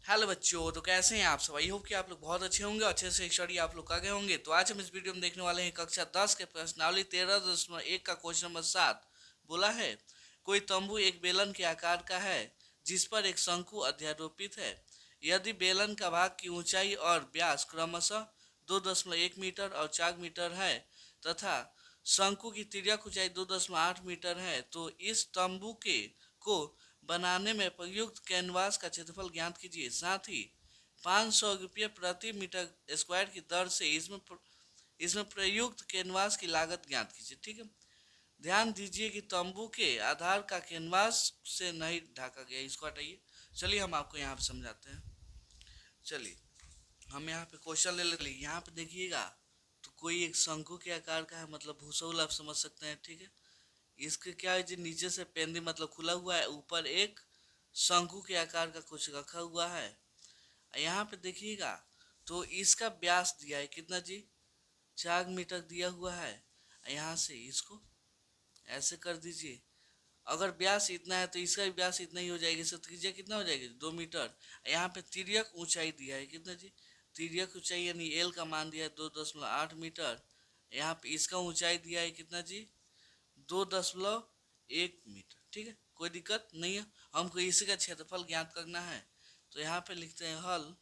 Hello बच्चों, तो कैसे हैं आप सब। आई होप कि आप लोग बहुत अच्छे होंगे, अच्छे से स्टडी आप लोग कर गए होंगे। तो आज हम इस वीडियो में देखने वाले हैं कक्षा 10 के प्रश्नावली 13.1 का क्वेश्चन नंबर 7। बोला है कोई तंबू एक बेलन के आकार का है जिस पर एक शंकु अध्यारोपित है। यदि बेलन का भाग की ऊंचाई और व्यास क्रमशः 2.1 मीटर और 4 मीटर है तथा शंकु की तिर्यक ऊंचाई 2.8 मीटर है, तो इस तंबू के को बनाने में प्रयुक्त कैनवास का क्षेत्रफल ज्ञात कीजिए। साथ ही 500 रुपये प्रति मीटर स्क्वायर की दर से इसमें प्रयुक्त कैनवास की लागत ज्ञात कीजिए। ठीक है, ध्यान दीजिए कि तंबू के आधार का कैनवास से नहीं ढका गया, इसको हटाइए। चलिए हम आपको यहाँ पे समझाते हैं। चलिए हम यहाँ पे क्वेश्चन ले लेते हैं। यहाँ पे देखिएगा तो कोई एक शंकु के आकार का है, मतलब भूसौल आप समझ सकते हैं। ठीक है, इसके क्या है जी, नीचे से पेंदी मतलब खुला हुआ है, ऊपर एक शंकु के आकार का कुछ रखा हुआ है। यहाँ पे देखिएगा तो इसका व्यास दिया है कितना जी, 4 मीटर दिया हुआ है। यहाँ से इसको ऐसे कर दीजिए। अगर व्यास इतना है तो इसका भी व्यास इतना ही हो जाएगा। इसका त्रिज्या कितना हो जाएगा, 2 मीटर। यहाँ पे तिर्यक ऊंचाई दिया है कितना जी, तिर्यक ऊंचाई यानी एल का मान दिया है 2.8 मीटर। यहाँ पे इसका ऊंचाई दिया है कितना जी, 2.1 मीटर। ठीक है, कोई दिक्कत नहीं है। हमको इसी का क्षेत्रफल ज्ञात करना है। तो यहाँ पे लिखते हैं हल।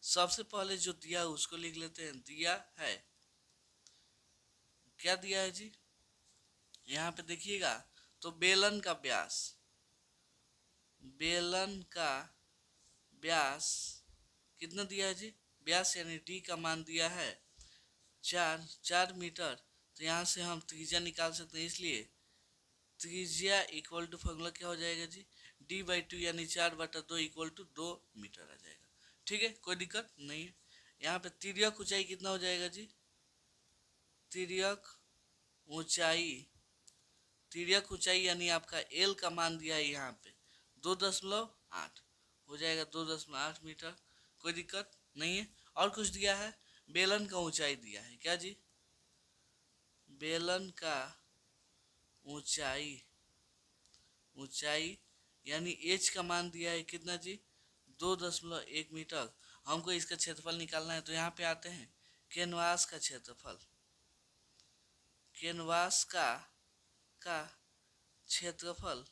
सबसे पहले जो दिया है उसको लिख लेते हैं। दिया है, क्या दिया है जी, यहाँ पे देखिएगा तो बेलन का व्यास कितना दिया है जी, व्यास यानी डी का मान दिया है 4 मीटर। तो यहाँ से हम त्रिज्या निकाल सकते हैं, इसलिए त्रिज्या इक्वल टू फॉर्मूला क्या हो जाएगा जी, d/2 यानी 4/2 इक्वल टू 2 मीटर आ जाएगा। ठीक है, कोई दिक्कत नहीं है। यहाँ पे तिर्यक ऊंचाई कितना हो जाएगा जी, तिर्यक ऊंचाई तिर्यक ऊंचाई यानी आपका एल का मान दिया है यहाँ पे 2.8 हो जाएगा, 2.8 मीटर। कोई दिक्कत नहीं है। और कुछ दिया है, बेलन का ऊंचाई दिया है क्या जी, बेलन का ऊंचाई ऊंचाई यानी एच का मान दिया है कितना जी, 2.1 मीटर। हमको इसका क्षेत्रफल निकालना है। तो यहाँ पे आते हैं कैनवास का क्षेत्रफल। कैनवास का क्षेत्रफल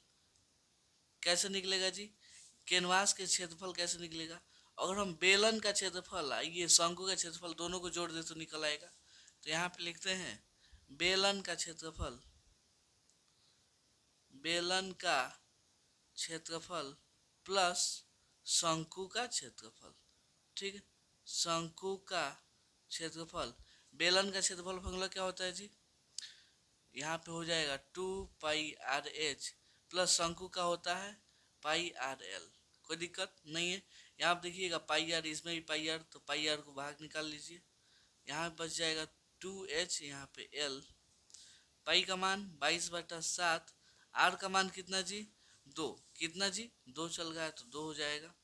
कैसे निकलेगा जी, कैनवास के क्षेत्रफल कैसे निकलेगा। अगर हम बेलन का क्षेत्रफल, ये शंकु का क्षेत्रफल दोनों को जोड़ दे तो निकल आएगा। तो यहाँ पे लिखते हैं बेलन का क्षेत्रफल, बेलन का क्षेत्रफल प्लस शंकु का क्षेत्रफल। ठीक है, शंकु का क्षेत्रफल, बेलन का क्षेत्रफल फॉर्मूला क्या होता है जी, यहाँ पे हो जाएगा 2πr/h प्लस शंकु का होता है πr/l। कोई दिक्कत नहीं है। यहाँ पे देखिएगा πr, इसमें भी πr, तो πr को बाहर निकाल लीजिए। यहाँ बच जाएगा 2h, यहाँ पे l। पाई का मान 22/7, आर का मान कितना जी, 2। कितना जी, 2 चल गया है तो 2 हो जाएगा।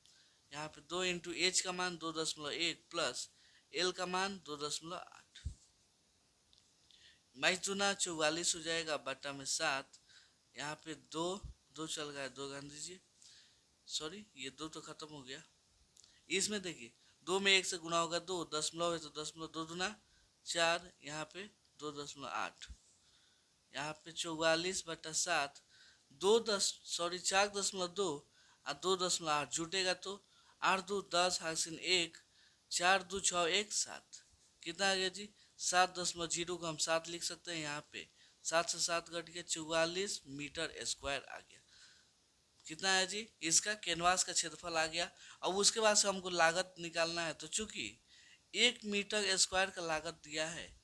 यहाँ पे 2 इंटू एच का मान 2.1 प्लस एल का मान 2.8। 22×4 = 44 हो जाएगा, बटा में 7। यहाँ पे 2 चल गया है, 2 ध्यान दीजिए। सॉरी, ये 2 तो खत्म हो गया। इसमें देखिए 2 में 1 से गुना होगा 2, दशमलव है तो दशमलव 2×2 = 4, यहाँ पे 2.8। यहाँ पे 44/7, 4.2 और 2.8 जुटेगा तो 8×2 = 10, 4×2 = 7। कितना आ गया जी, 7.0 को हम 7 लिख सकते हैं। यहाँ पे 7 से 7 घट के 44 मीटर स्क्वायर आ गया। कितना है जी, इसका कैनवास का क्षेत्रफल आ गया। अब उसके बाद से हमको लागत निकालना है। तो चूंकि 1 मीटर स्क्वायर का लागत दिया है,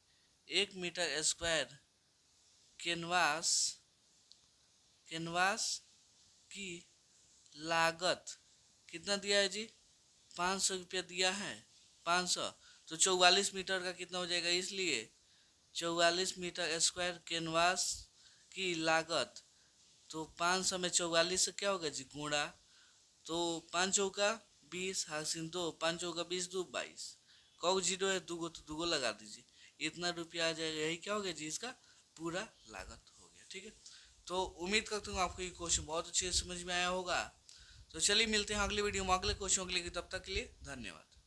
1 मीटर स्क्वायर कैनवास की लागत कितना दिया है जी, 500 रुपया दिया है, 500। तो 44 मीटर का कितना हो जाएगा, इसलिए 44 मीटर स्क्वायर कैनवास की लागत। तो 500 में 44 से क्या होगा जी, गुणा। तो 5 चौका 20, हासिल 2, 5 चौका 20, 2 22। कौ जीरो है, दूगो तो दूगो लगा दीजिए, इतना रुपया आ जाएगा। यही क्या हो गया जी, इसका पूरा लागत हो गया। ठीक है, तो उम्मीद करता हूँ आपको ये क्वेश्चन बहुत अच्छे से समझ में आया होगा। तो चलिए मिलते हैं अगली वीडियो में अगले क्वेश्चन के लिए, तब तक के लिए धन्यवाद।